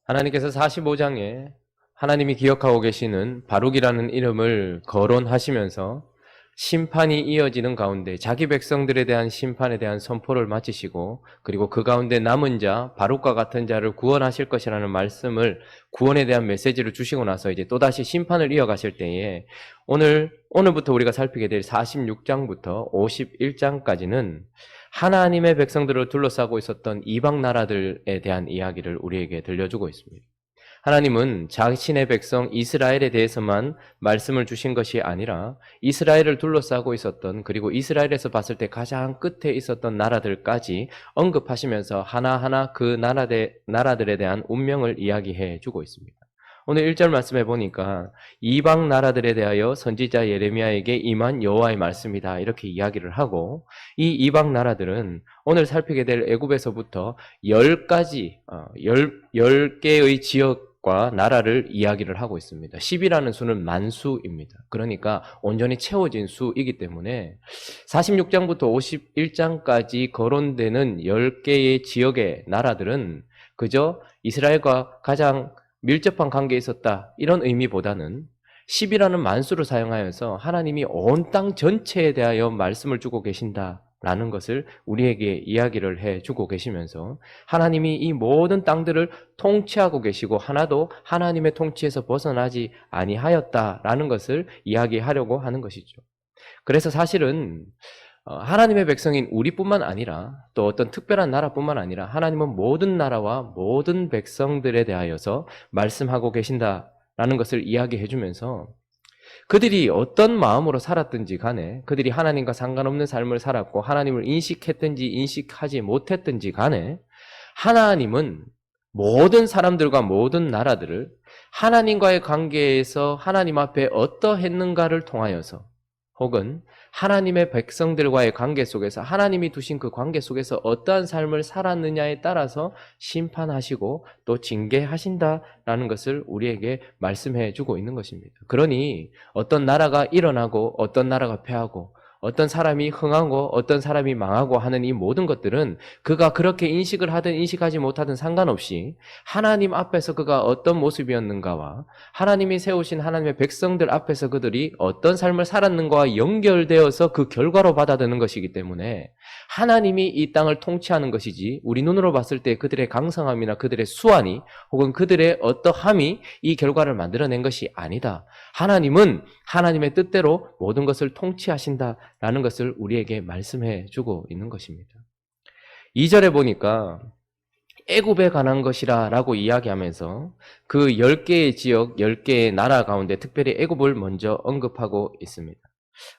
하나님께서 45장에 하나님이 기억하고 계시는 바룩이라는 이름을 거론하시면서 심판이 이어지는 가운데 자기 백성들에 대한 심판에 대한 선포를 마치시고, 그리고 그 가운데 남은 자 바룩과 같은 자를 구원하실 것이라는 말씀을, 구원에 대한 메시지를 주시고 나서 이제 또다시 심판을 이어가실 때에 오늘부터 우리가 살피게 될 46장부터 51장까지는 하나님의 백성들을 둘러싸고 있었던 이방 나라들에 대한 이야기를 우리에게 들려주고 있습니다. 하나님은 자신의 백성 이스라엘에 대해서만 말씀을 주신 것이 아니라 이스라엘을 둘러싸고 있었던, 그리고 이스라엘에서 봤을 때 가장 끝에 있었던 나라들까지 언급하시면서 하나하나 그 나라들에 대한 운명을 이야기해 주고 있습니다. 오늘 1절 말씀해 보니까 이방 나라들에 대하여 선지자 예레미야에게 임한 여호와의 말씀이다, 이렇게 이야기를 하고, 이 이방 나라들은 오늘 살피게 될 애굽에서부터 10개의 지역과 나라를 이야기를 하고 있습니다. 10이라는 수는 만수입니다. 그러니까 온전히 채워진 수이기 때문에 46장부터 51장까지 거론되는 10개의 지역의 나라들은 그저 이스라엘과 가장 밀접한 관계에 있었다, 이런 의미보다는 10이라는 만수를 사용하여서 하나님이 온 땅 전체에 대하여 말씀을 주고 계신다라는 것을 우리에게 이야기를 해주고 계시면서, 하나님이 이 모든 땅들을 통치하고 계시고 하나도 하나님의 통치에서 벗어나지 아니하였다라는 것을 이야기하려고 하는 것이죠. 그래서 사실은 하나님의 백성인 우리뿐만 아니라, 또 어떤 특별한 나라뿐만 아니라, 하나님은 모든 나라와 모든 백성들에 대하여서 말씀하고 계신다라는 것을 이야기해 주면서, 그들이 어떤 마음으로 살았든지 간에, 그들이 하나님과 상관없는 삶을 살았고 하나님을 인식했든지 인식하지 못했든지 간에, 하나님은 모든 사람들과 모든 나라들을 하나님과의 관계에서 하나님 앞에 어떠했는가를 통하여서, 혹은 하나님의 백성들과의 관계 속에서 하나님이 두신 그 관계 속에서 어떠한 삶을 살았느냐에 따라서 심판하시고 또 징계하신다라는 것을 우리에게 말씀해 주고 있는 것입니다. 그러니 어떤 나라가 일어나고 어떤 나라가 패하고 어떤 사람이 흥하고 어떤 사람이 망하고 하는 이 모든 것들은 그가 그렇게 인식을 하든 인식하지 못하든 상관없이 하나님 앞에서 그가 어떤 모습이었는가와 하나님이 세우신 하나님의 백성들 앞에서 그들이 어떤 삶을 살았는가와 연결되어서 그 결과로 받아들이는 것이기 때문에, 하나님이 이 땅을 통치하는 것이지 우리 눈으로 봤을 때 그들의 강성함이나 그들의 수완이 혹은 그들의 어떠함이 이 결과를 만들어낸 것이 아니다. 하나님은 하나님의 뜻대로 모든 것을 통치하신다라는 것을 우리에게 말씀해 주고 있는 것입니다. 2절에 보니까 애굽에 관한 것이라 라고 이야기하면서 그 10개의 지역, 10개의 나라 가운데 특별히 애굽을 먼저 언급하고 있습니다.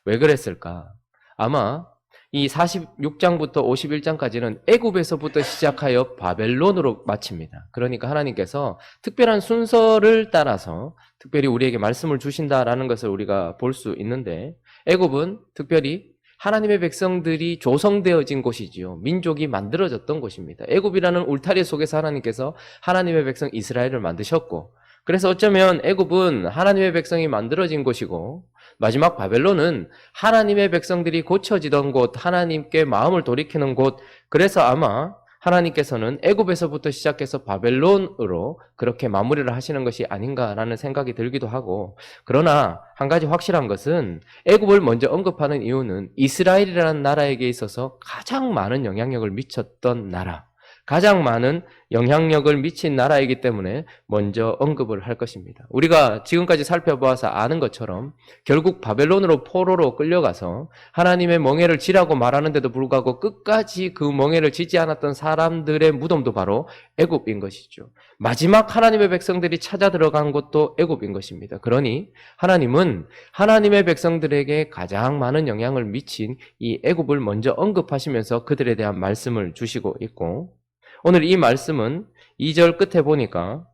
왜 그랬을까? 아마 이 46장부터 51장까지는 애굽에서부터 시작하여 바벨론으로 마칩니다. 그러니까 하나님께서 특별한 순서를 따라서 특별히 우리에게 말씀을 주신다라는 것을 우리가 볼 수 있는데, 애굽은 특별히 하나님의 백성들이 조성되어진 곳이지요. 민족이 만들어졌던 곳입니다. 애굽이라는 울타리 속에서 하나님께서 하나님의 백성 이스라엘을 만드셨고, 그래서 어쩌면 애굽은 하나님의 백성이 만들어진 곳이고, 마지막 바벨론은 하나님의 백성들이 고쳐지던 곳, 하나님께 마음을 돌이키는 곳, 그래서 아마 하나님께서는 애굽에서부터 시작해서 바벨론으로 그렇게 마무리를 하시는 것이 아닌가라는 생각이 들기도 하고, 그러나 한 가지 확실한 것은 애굽을 먼저 언급하는 이유는 이스라엘이라는 나라에게 있어서 가장 많은 영향력을 미쳤던 나라, 가장 많은 영향력을 미친 나라이기 때문에 먼저 언급을 할 것입니다. 우리가 지금까지 살펴보아서 아는 것처럼 결국 바벨론으로 포로로 끌려가서 하나님의 멍에를 지라고 말하는데도 불구하고 끝까지 그 멍에를 지지 않았던 사람들의 무덤도 바로 애굽인 것이죠. 마지막 하나님의 백성들이 찾아 들어간 곳도 애굽인 것입니다. 그러니 하나님은 하나님의 백성들에게 가장 많은 영향을 미친 이 애굽을 먼저 언급하시면서 그들에 대한 말씀을 주시고 있고, 오늘 이 말씀은 2절 끝에 보니까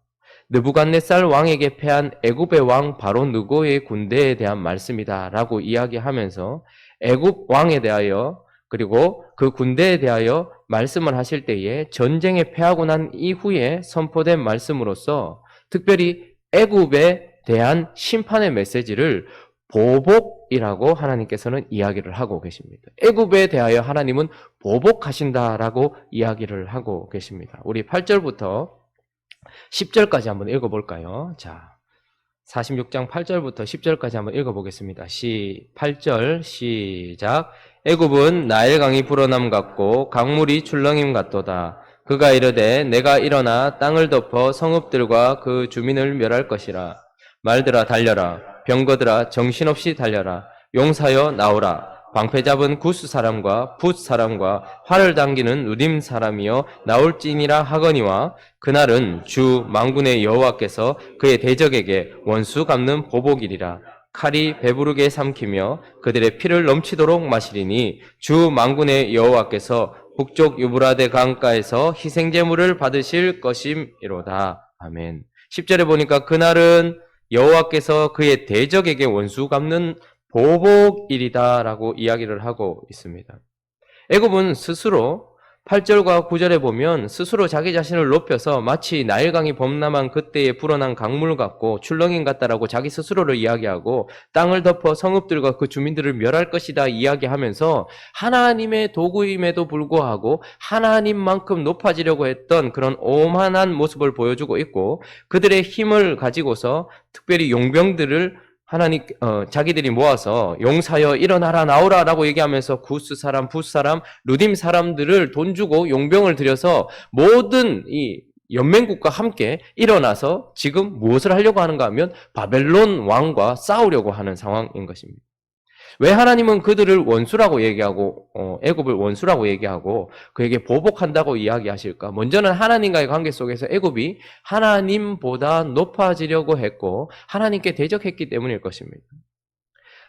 느부갓네살 왕에게 패한 애굽의 왕 바로 느고의 군대에 대한 말씀이다 라고 이야기하면서 애굽 왕에 대하여 그리고 그 군대에 대하여 말씀을 하실 때에 전쟁에 패하고 난 이후에 선포된 말씀으로서 특별히 애굽에 대한 심판의 메시지를 보복이라고 하나님께서는 이야기를 하고 계십니다. 애굽에 대하여 하나님은 보복하신다라고 이야기를 하고 계십니다. 우리 8절부터 10절까지 한번 읽어볼까요? 자, 46장 8절부터 10절까지 한번 읽어보겠습니다. 8절 시작. 애굽은 나일강이 불어남 같고 강물이 출렁임 같도다. 그가 이르되 내가 일어나 땅을 덮어 성읍들과 그 주민을 멸할 것이라. 말들아 달려라. 병거들아 정신없이 달려라. 용사여 나오라. 방패 잡은 구스 사람과 붓 사람과 활을 당기는 누딤 사람이여 나올지니라 하거니와 그날은 주 만군의 여호와께서 그의 대적에게 원수 갚는 보복이리라. 칼이 배부르게 삼키며 그들의 피를 넘치도록 마시리니 주 만군의 여호와께서 북쪽 유브라데 강가에서 희생제물을 받으실 것임이로다. 아멘. 10절에 보니까 그날은 여호와께서 그의 대적에게 원수 갚는 보복일이다라고 이야기를 하고 있습니다. 애굽은 스스로 8절과 9절에 보면 스스로 자기 자신을 높여서 마치 나일강이 범람한 그때에 불어난 강물 같고 출렁임 같다라고 자기 스스로를 이야기하고 땅을 덮어 성읍들과 그 주민들을 멸할 것이다 이야기하면서 하나님의 도구임에도 불구하고 하나님만큼 높아지려고 했던 그런 오만한 모습을 보여주고 있고 그들의 힘을 가지고서 특별히 용병들을 자기들이 모아서 용사여 일어나라 나오라 라고 얘기하면서 구스 사람, 붓 사람, 루딤 사람들을 돈 주고 용병을 들여서 모든 이 연맹국과 함께 일어나서 지금 무엇을 하려고 하는가 하면 바벨론 왕과 싸우려고 하는 상황인 것입니다. 왜 하나님은 그들을 원수라고 얘기하고 애굽을 원수라고 얘기하고 그에게 보복한다고 이야기하실까? 먼저는 하나님과의 관계 속에서 애굽이 하나님보다 높아지려고 했고 하나님께 대적했기 때문일 것입니다.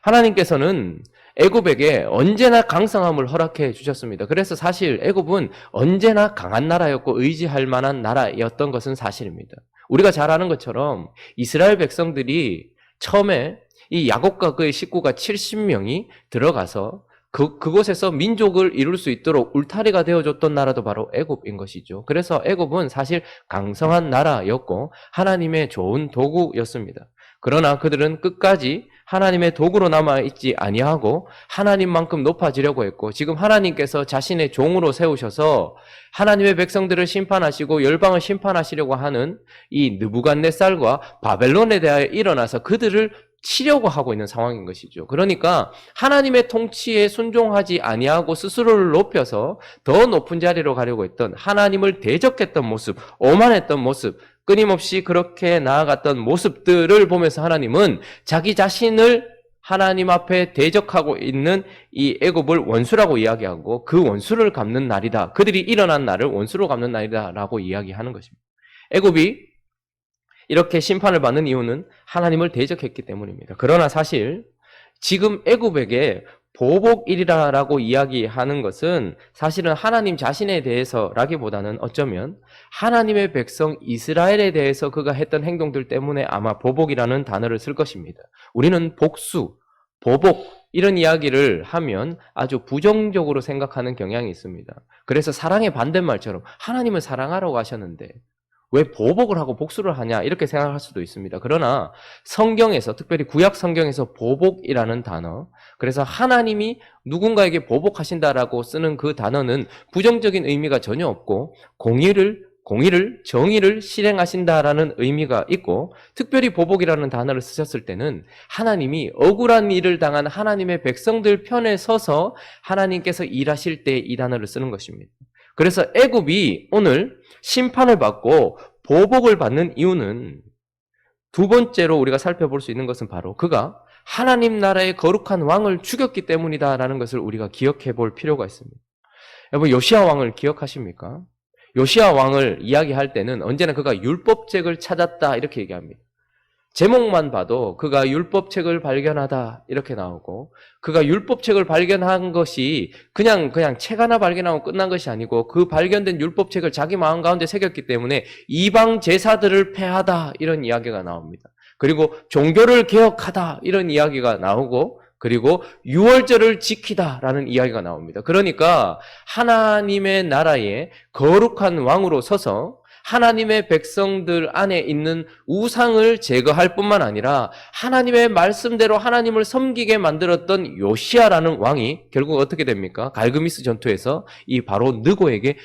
하나님께서는 애굽에게 언제나 강성함을 허락해 주셨습니다. 그래서 사실 애굽은 언제나 강한 나라였고 의지할 만한 나라였던 것은 사실입니다. 우리가 잘 아는 것처럼 이스라엘 백성들이 처음에 이 야곱과 그의 식구가 70명이 들어가서 그곳에서 민족을 이룰 수 있도록 울타리가 되어줬던 나라도 바로 애굽인 것이죠. 그래서 애굽은 사실 강성한 나라였고 하나님의 좋은 도구였습니다. 그러나 그들은 끝까지 하나님의 도구로 남아있지 아니하고 하나님만큼 높아지려고 했고 지금 하나님께서 자신의 종으로 세우셔서 하나님의 백성들을 심판하시고 열방을 심판하시려고 하는 이 느부갓네살과 바벨론에 대하여 일어나서 그들을 치려고 하고 있는 상황인 것이죠. 그러니까 하나님의 통치에 순종하지 아니하고 스스로를 높여서 더 높은 자리로 가려고 했던 하나님을 대적했던 모습, 오만했던 모습, 끊임없이 그렇게 나아갔던 모습들을 보면서 하나님은 자기 자신을 하나님 앞에 대적하고 있는 이 애굽을 원수라고 이야기하고 그 원수를 갚는 날이다. 그들이 일어난 날을 원수로 갚는 날이다라고 이야기하는 것입니다. 애굽이 이렇게 심판을 받는 이유는 하나님을 대적했기 때문입니다. 그러나 사실 지금 애굽에게 보복일이라고 이야기하는 것은 사실은 하나님 자신에 대해서라기보다는 어쩌면 하나님의 백성 이스라엘에 대해서 그가 했던 행동들 때문에 아마 보복이라는 단어를 쓸 것입니다. 우리는 복수, 보복 이런 이야기를 하면 아주 부정적으로 생각하는 경향이 있습니다. 그래서 사랑의 반대말처럼 하나님을 사랑하라고 하셨는데 왜 보복을 하고 복수를 하냐 이렇게 생각할 수도 있습니다. 그러나 성경에서 특별히 구약 성경에서 보복이라는 단어 그래서 하나님이 누군가에게 보복하신다라고 쓰는 그 단어는 부정적인 의미가 전혀 없고 공의를 정의를 실행하신다라는 의미가 있고 특별히 보복이라는 단어를 쓰셨을 때는 하나님이 억울한 일을 당한 하나님의 백성들 편에 서서 하나님께서 일하실 때 이 단어를 쓰는 것입니다. 그래서 애굽이 오늘 심판을 받고 보복을 받는 이유는 두 번째로 우리가 살펴볼 수 있는 것은 바로 그가 하나님 나라의 거룩한 왕을 죽였기 때문이다라는 것을 우리가 기억해 볼 필요가 있습니다. 여러분 요시야 왕을 기억하십니까? 요시야 왕을 이야기할 때는 언제나 그가 율법책을 찾았다 이렇게 얘기합니다. 제목만 봐도 그가 율법책을 발견하다 이렇게 나오고 그가 율법책을 발견한 것이 그냥 책 하나 발견하고 끝난 것이 아니고 그 발견된 율법책을 자기 마음 가운데 새겼기 때문에 이방 제사들을 폐하다 이런 이야기가 나옵니다. 그리고 종교를 개혁하다 이런 이야기가 나오고 그리고 유월절을 지키다라는 이야기가 나옵니다. 그러니까 하나님의 나라에 거룩한 왕으로 서서 하나님의 백성들 안에 있는 우상을 제거할 뿐만 아니라 하나님의 말씀대로 하나님을 섬기게 만들었던 요시야라는 왕이 결국 어떻게 됩니까? 갈그미스 전투에서 이 바로 느고에게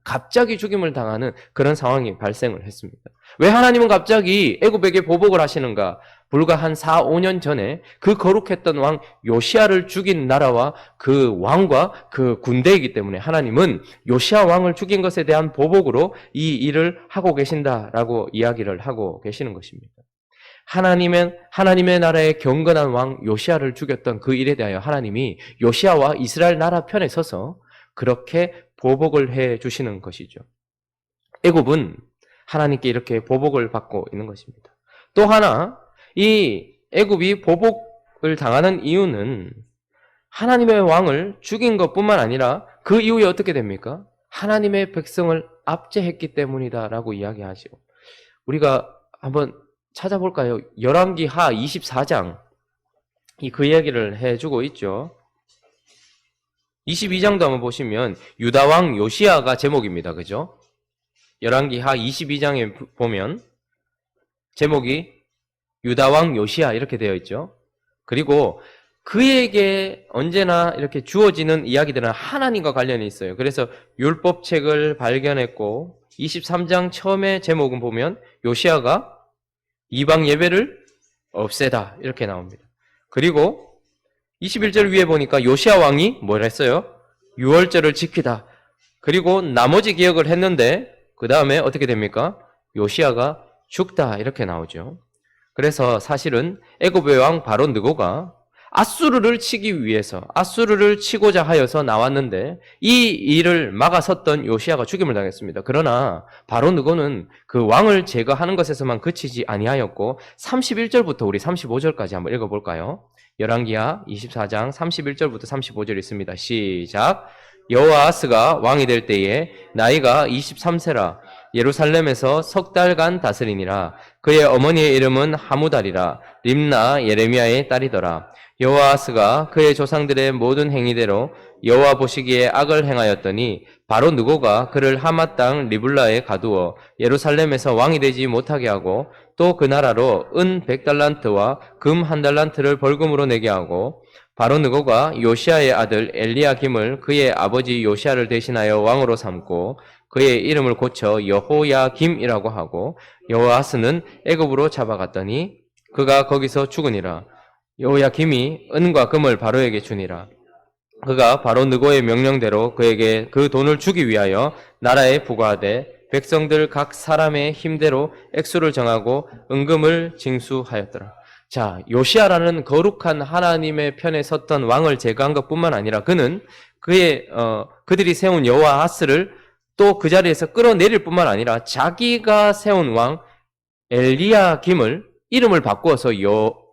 갑자기 죽임을 당하는 그런 상황이 발생을 했습니다. 왜 하나님은 갑자기 애굽에게 보복을 하시는가? 불과 한 4, 5년 전에 그 거룩했던 왕 요시야를 죽인 나라와 그 왕과 그 군대이기 때문에 하나님은 요시야 왕을 죽인 것에 대한 보복으로 이 일을 하고 계신다라고 이야기를 하고 계시는 것입니다. 하나님의 나라의 경건한 왕 요시야를 죽였던 그 일에 대하여 하나님이 요시야와 이스라엘 나라 편에 서서 그렇게 보복을 해 주시는 것이죠. 애굽은 하나님께 이렇게 보복을 받고 있는 것입니다. 또 하나, 이 애굽이 보복을 당하는 이유는 하나님의 왕을 죽인 것뿐만 아니라 그 이후에 어떻게 됩니까? 하나님의 백성을 압제했기 때문이다라고 이야기하죠. 우리가 한번 찾아볼까요? 열왕기하 24장 그 이야기를 해주고 있죠. 22장도 한번 보시면 유다왕 요시야가 제목입니다. 그죠? 열왕기하 22장에 보면 제목이 유다왕 요시야 이렇게 되어 있죠. 그리고 그에게 언제나 이렇게 주어지는 이야기들은 하나님과 관련이 있어요. 그래서 율법책을 발견했고 23장 처음에 제목은 보면 요시야가 이방 예배를 없애다 이렇게 나옵니다. 그리고 21절 위에 보니까 요시야 왕이 뭘 했어요? 유월절을 지키다. 그리고 나머지 기억을 했는데 그 다음에 어떻게 됩니까? 요시야가 죽다 이렇게 나오죠. 그래서 사실은 애굽의 왕 바로 느고가 아수르를 치기 위해서 아수르를 치고자 하여서 나왔는데 이 일을 막아섰던 요시야가 죽임을 당했습니다. 그러나 바로 느고는 그 왕을 제거하는 것에서만 그치지 아니하였고 31절부터 우리 35절까지 한번 읽어볼까요? 열왕기하 24장 31절부터 35절 있습니다. 시작. 여호아하스가 왕이 될 때에 나이가 23세라 예루살렘에서 석 달간 다스리니라. 그의 어머니의 이름은 하무달이라. 림나 예레미야의 딸이더라. 여호아하스가 그의 조상들의 모든 행위대로 여호와 보시기에 악을 행하였더니 바로 느고가 그를 하맛 땅 리블라에 가두어 예루살렘에서 왕이 되지 못하게 하고 또 그 나라로 은 100달란트와 금 1달란트를 벌금으로 내게 하고 바로 느고가 요시야의 아들 엘리야김을 그의 아버지 요시야를 대신하여 왕으로 삼고 그의 이름을 고쳐 여호야김이라고 하고 여호아스는 애굽으로 잡아갔더니 그가 거기서 죽으니라. 여호야김이 은과 금을 바로에게 주니라. 그가 바로 느고의 명령대로 그에게 그 돈을 주기 위하여 나라에 부과하되 백성들 각 사람의 힘대로 액수를 정하고 은금을 징수하였더라. 자, 요시야라는 거룩한 하나님의 편에 섰던 왕을 제거한 것뿐만 아니라 그는 그들이 세운 여호아하스를 또 그 자리에서 끌어내릴 뿐만 아니라 자기가 세운 왕 엘리야김을 이름을 바꾸어서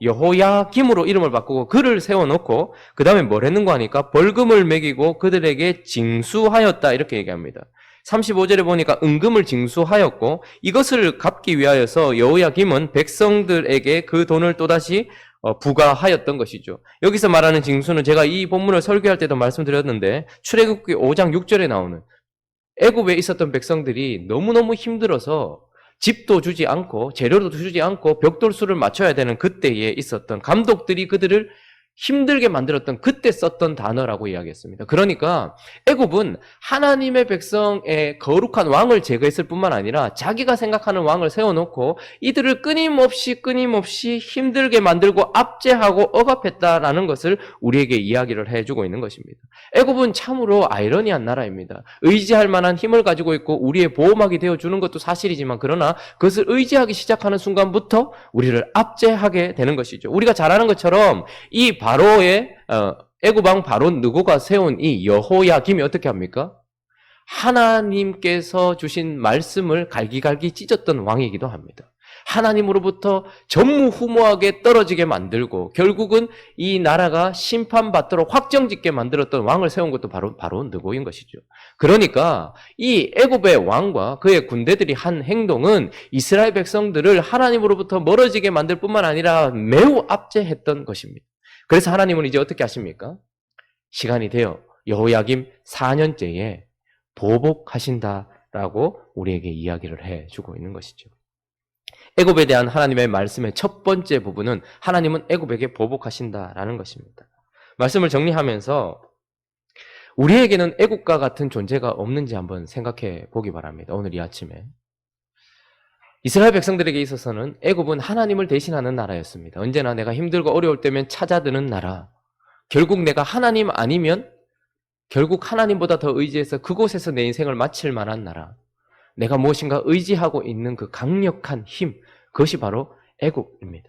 여호야김으로 이름을 바꾸고 그를 세워놓고 그 다음에 뭘 했는가 하니까 벌금을 매기고 그들에게 징수하였다 이렇게 얘기합니다. 35절에 보니까 은금을 징수하였고 이것을 갚기 위하여서 여호야김은 백성들에게 그 돈을 또다시 부과하였던 것이죠. 여기서 말하는 징수는 제가 이 본문을 설교할 때도 말씀드렸는데 출애굽기 5장 6절에 나오는 애굽에 있었던 백성들이 너무너무 힘들어서 집도 주지 않고 재료도 주지 않고 벽돌수를 맞춰야 되는 그때에 있었던 감독들이 그들을 힘들게 만들었던 그때 썼던 단어라고 이야기했습니다. 그러니까 애굽은 하나님의 백성의 거룩한 왕을 제거했을 뿐만 아니라 자기가 생각하는 왕을 세워놓고 이들을 끊임없이 힘들게 만들고 압제하고 억압했다라는 것을 우리에게 이야기를 해주고 있는 것입니다. 애굽은 참으로 아이러니한 나라입니다. 의지할 만한 힘을 가지고 있고 우리의 보호막이 되어주는 것도 사실이지만 그러나 그것을 의지하기 시작하는 순간부터 우리를 압제하게 되는 것이죠. 우리가 잘 아는 것처럼 이 바로의 애굽 왕 바로 느고가 세운 이 여호야김이 어떻게 합니까? 하나님께서 주신 말씀을 갈기갈기 찢었던 왕이기도 합니다. 하나님으로부터 전무후무하게 떨어지게 만들고 결국은 이 나라가 심판받도록 확정짓게 만들었던 왕을 세운 것도 바로 느고인 것이죠. 그러니까 이 애굽의 왕과 그의 군대들이 한 행동은 이스라엘 백성들을 하나님으로부터 멀어지게 만들 뿐만 아니라 매우 압제했던 것입니다. 그래서 하나님은 이제 어떻게 하십니까? 시간이 되어 여호야김 4년째에 보복하신다라고 라고 우리에게 이야기를 해주고 있는 것이죠. 애굽에 대한 하나님의 말씀의 첫 번째 부분은 하나님은 애굽에게 보복하신다라는 것입니다. 말씀을 정리하면서 우리에게는 애굽과 같은 존재가 없는지 한번 생각해 보기 바랍니다. 오늘 이 아침에. 이스라엘 백성들에게 있어서는 애굽은 하나님을 대신하는 나라였습니다. 언제나 내가 힘들고 어려울 때면 찾아드는 나라. 결국 내가 하나님 아니면 결국 하나님보다 더 의지해서 그곳에서 내 인생을 마칠 만한 나라. 내가 무엇인가 의지하고 있는 그 강력한 힘, 그것이 바로 애굽입니다.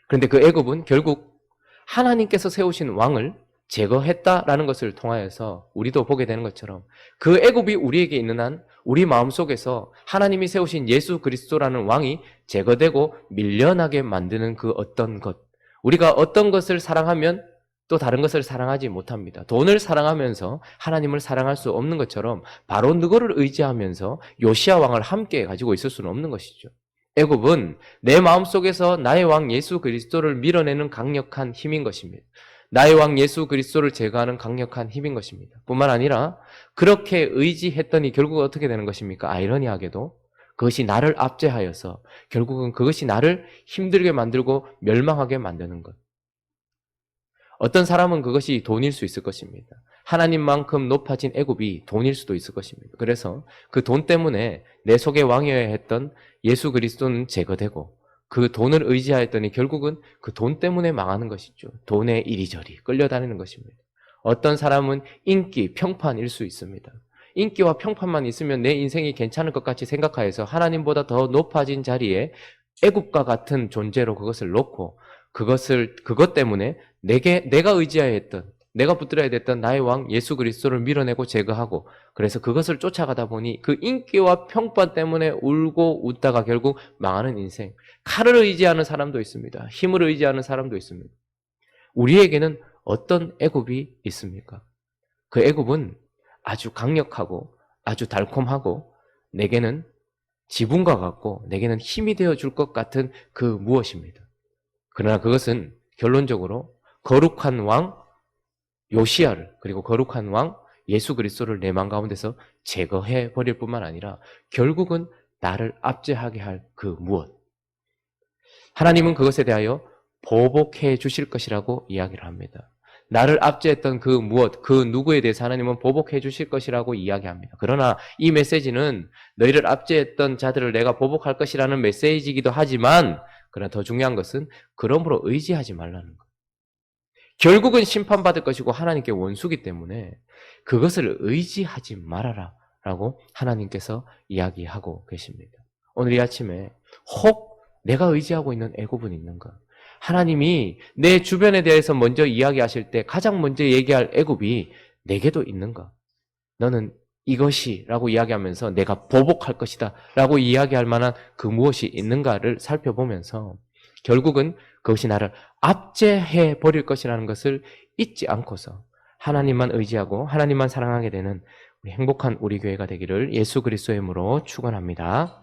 그런데 그 애굽은 결국 하나님께서 세우신 왕을 제거했다라는 것을 통하여서 우리도 보게 되는 것처럼 그 애굽이 우리에게 있는 한 우리 마음속에서 하나님이 세우신 예수 그리스도라는 왕이 제거되고 밀려나게 만드는 그 어떤 것. 우리가 어떤 것을 사랑하면 또 다른 것을 사랑하지 못합니다. 돈을 사랑하면서 하나님을 사랑할 수 없는 것처럼 바로 누구를 의지하면서 요시야 왕을 함께 가지고 있을 수는 없는 것이죠. 애굽은 내 마음속에서 나의 왕 예수 그리스도를 밀어내는 강력한 힘인 것입니다. 나의 왕 예수 그리스도를 제거하는 강력한 힘인 것입니다. 뿐만 아니라 그렇게 의지했더니 결국 어떻게 되는 것입니까? 아이러니하게도 그것이 나를 압제하여서 결국은 그것이 나를 힘들게 만들고 멸망하게 만드는 것. 어떤 사람은 그것이 돈일 수 있을 것입니다. 하나님만큼 높아진 애굽이 돈일 수도 있을 것입니다. 그래서 그 돈 때문에 내 속에 왕이어야 했던 예수 그리스도는 제거되고 그 돈을 의지하였더니 결국은 그 돈 때문에 망하는 것이죠. 돈에 이리저리 끌려다니는 것입니다. 어떤 사람은 인기, 평판일 수 있습니다. 인기와 평판만 있으면 내 인생이 괜찮을 것 같이 생각하여서 하나님보다 더 높아진 자리에 애굽과 같은 존재로 그것을 놓고 그것 때문에 내가 의지해야 했던, 내가 붙들어야 됐던 나의 왕 예수 그리스도를 밀어내고 제거하고 그래서 그것을 쫓아가다 보니 그 인기와 평판 때문에 울고 웃다가 결국 망하는 인생. 칼을 의지하는 사람도 있습니다. 힘을 의지하는 사람도 있습니다. 우리에게는 어떤 애굽이 있습니까? 그 애굽은 아주 강력하고 아주 달콤하고 내게는 지분과 같고 내게는 힘이 되어줄 것 같은 그 무엇입니다. 그러나 그것은 결론적으로 거룩한 왕 요시야를 그리고 거룩한 왕 예수 그리스도를 내 마음 가운데서 제거해 버릴 뿐만 아니라 결국은 나를 압제하게 할 그 무엇. 하나님은 그것에 대하여 보복해 주실 것이라고 이야기를 합니다. 나를 압제했던 그 무엇, 그 누구에 대해서 하나님은 보복해 주실 것이라고 이야기합니다. 그러나 이 메시지는 너희를 압제했던 자들을 내가 보복할 것이라는 메시지이기도 하지만 그러나 더 중요한 것은 그러므로 의지하지 말라는 것. 결국은 심판받을 것이고 하나님께 원수기 때문에 그것을 의지하지 말아라 라고 하나님께서 이야기하고 계십니다. 오늘 이 아침에 혹 내가 의지하고 있는 애굽은 있는가? 하나님이 내 주변에 대해서 먼저 이야기하실 때 가장 먼저 얘기할 애굽이 내게도 있는가? 너는 이것이 라고 이야기하면서 내가 보복할 것이다 라고 이야기할 만한 그 무엇이 있는가를 살펴보면서 결국은 그것이 나를 압제해 버릴 것이라는 것을 잊지 않고서 하나님만 의지하고 하나님만 사랑하게 되는 행복한 우리 교회가 되기를 예수 그리스도의 이름으로 축원합니다.